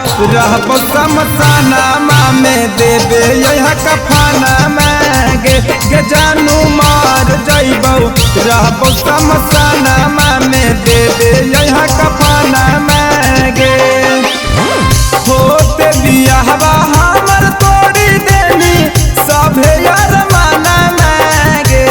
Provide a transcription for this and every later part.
रहबो समसाना में देबे यहाँ कफाना में गे जानू मार जइबो रहबो समसाना में देबे यहाँ कफाना में गे होते बियाहवा हमर तोड़ी देनी सभे अरमाना में गे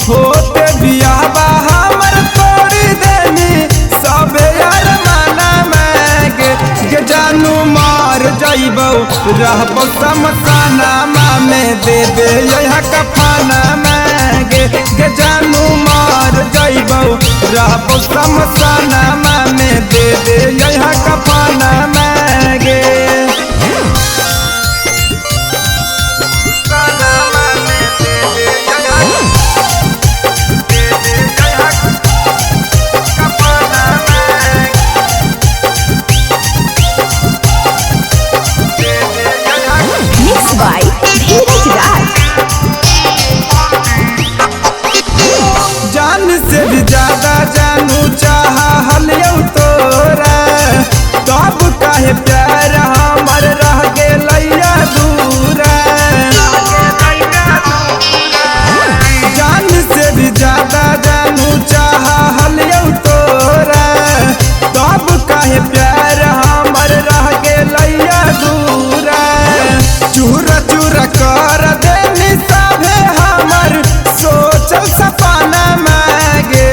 होते बियाहवा हमर तोड़ी देनी सभे अरमाना में गे जानू मार जइबो रहबो समसाना में देबे यहाँ कफाना में गे जानू मार जइबो रहबो समसाना में देबे यहाँ कफाना में गे Mixed by धीरज राज। जान से भी ज्यादा जानू चाहलियो तोरा तब काहे प्यार हमर रह गेलैया दूरा जान से भी ज्यादा जानू चाहलियो तोरा तब काहे प्यार हमर रह गेलैया दूरा चूरा चूरा कर देनी सभे हमर सोचल सपना मांगे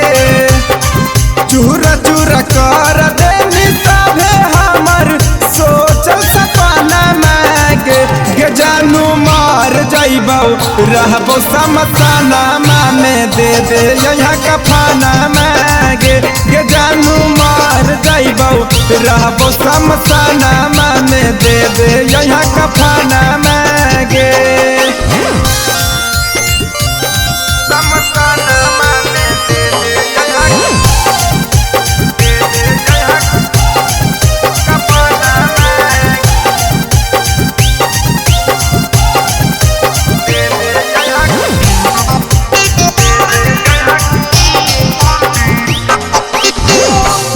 चूरा चूरा कर देनी सभे हमर सोचल सपना मांगे गे जानू मार जइबो रहबो समसाना में देबे यहाँ कफाना मांगे गे जानू मार जइबो रहबो समसाना में देबे यहाँ कफाना मांगे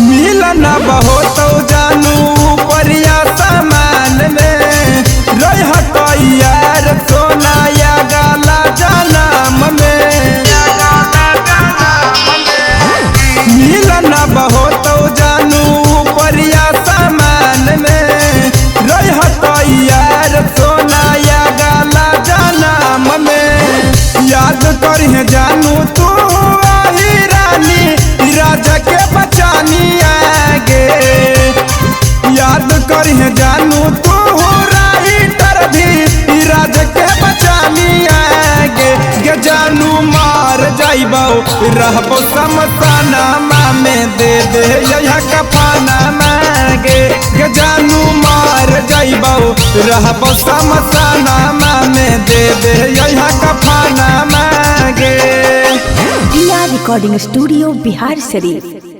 मिलन बहुत जानू परिया सामान में रह यार सोना या गाला जनम में मिलन बहुत जानू परिया सामान में रह यार सोना या गाला जनम में याद करिहे जानू तू वही रानी राजा के बचानी आगे याद करिहे जानू तू राइटर भी राजा के बचानी आगे गे जानू मार जइबो रहबो समसाना में देबे यहाँ कफाना मांगे गे जानू मार जइबो रहबो समसाना में देबे यहाँ कफाना मांगे। रिया रिकॉर्डिंग स्टूडियो बिहार शरीफ।